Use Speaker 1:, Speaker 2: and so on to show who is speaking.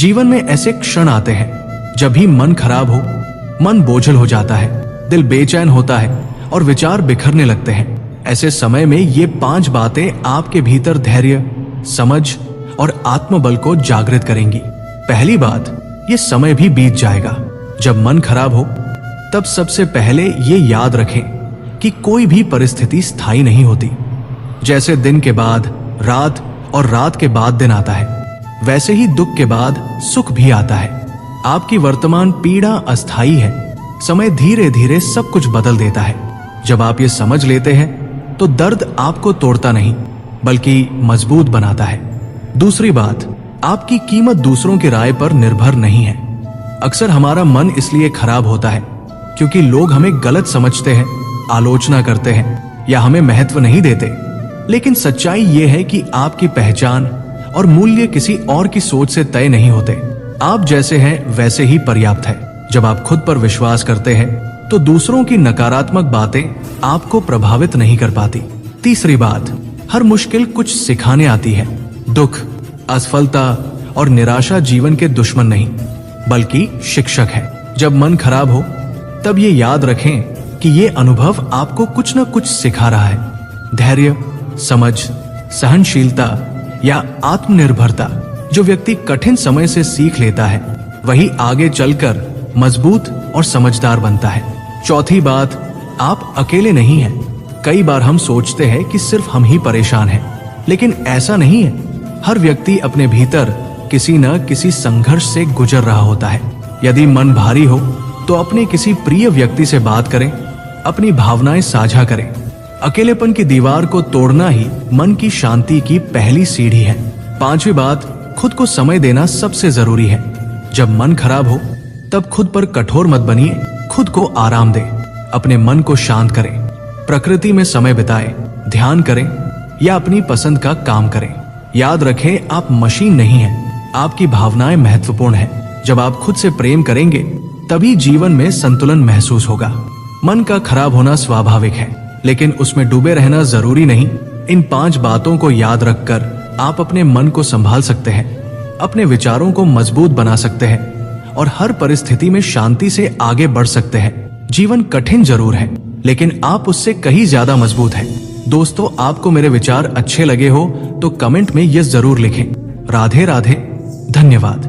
Speaker 1: जीवन में ऐसे क्षण आते हैं जब भी मन खराब हो, मन बोझल हो जाता है, दिल बेचैन होता है और विचार बिखरने लगते हैं। ऐसे समय में ये 5 बातें आपके भीतर धैर्य, समझ और आत्मबल को जागृत करेंगी। पहली बात, ये समय भी बीत जाएगा। जब मन खराब हो तब सबसे पहले ये याद रखें कि कोई भी परिस्थिति स्थायी नहीं होती। जैसे दिन के बाद रात और रात के बाद दिन आता है, वैसे ही दुख के बाद सुख भी आता है। आपकी वर्तमान पीड़ा अस्थायी है। समय धीरे धीरे सब कुछ बदल देता है। जब आप ये समझ लेते हैं तो दर्द आपको तोड़ता नहीं बल्कि मजबूत बनाता है। दूसरी बात, आपकी कीमत दूसरों की राय पर निर्भर नहीं है। अक्सर हमारा मन इसलिए खराब होता है क्योंकि लोग हमें गलत समझते हैं, आलोचना करते हैं या हमें महत्व नहीं देते। लेकिन सच्चाई यह है कि आपकी पहचान और मूल्य किसी और की सोच से तय नहीं होते। आप जैसे हैं वैसे ही पर्याप्त है। जब आप खुद पर विश्वास करते हैं तो दूसरों की नकारात्मक बातें आपको प्रभावित नहीं कर पाती। तीसरी बात, हर मुश्किल कुछ सिखाने आती है। दुख, असफलता और निराशा जीवन के दुश्मन नहीं बल्कि शिक्षक है। जब मन खराब हो तब ये याद रखें कि ये अनुभव आपको कुछ न कुछ सिखा रहा है। धैर्य, समझ, सहनशीलता या आत्मनिर्भरता जो व्यक्ति कठिन समय से सीख लेता है वही आगे चलकर मजबूत और समझदार बनता है। चौथी बात, आप अकेले नहीं हैं। कई बार हम सोचते हैं कि सिर्फ हम ही परेशान हैं, लेकिन ऐसा नहीं है। हर व्यक्ति अपने भीतर किसी न किसी संघर्ष से गुजर रहा होता है। यदि मन भारी हो तो अपने किसी प्रिय व्यक्ति से बात करें, अपनी भावनाएं साझा करें। अकेलेपन की दीवार को तोड़ना ही मन की शांति की पहली सीढ़ी है। पांचवी बात, खुद को समय देना सबसे जरूरी है। जब मन खराब हो तब खुद पर कठोर मत बनिए, खुद को आराम दें, अपने मन को शांत करें, प्रकृति में समय बिताएं, ध्यान करें या अपनी पसंद का काम करें। याद रखें, आप मशीन नहीं हैं, आपकी भावनाएं महत्वपूर्ण हैं। जब आप खुद से प्रेम करेंगे तभी जीवन में संतुलन महसूस होगा। मन का खराब होना स्वाभाविक है, लेकिन उसमें डूबे रहना जरूरी नहीं। इन 5 बातों को याद रखकर आप अपने मन को संभाल सकते हैं, अपने विचारों को मजबूत बना सकते हैं और हर परिस्थिति में शांति से आगे बढ़ सकते हैं। जीवन कठिन जरूर है, लेकिन आप उससे कहीं ज्यादा मजबूत हैं। दोस्तों, आपको मेरे विचार अच्छे लगे हो तो कमेंट में ये जरूर लिखें। राधे राधे, धन्यवाद।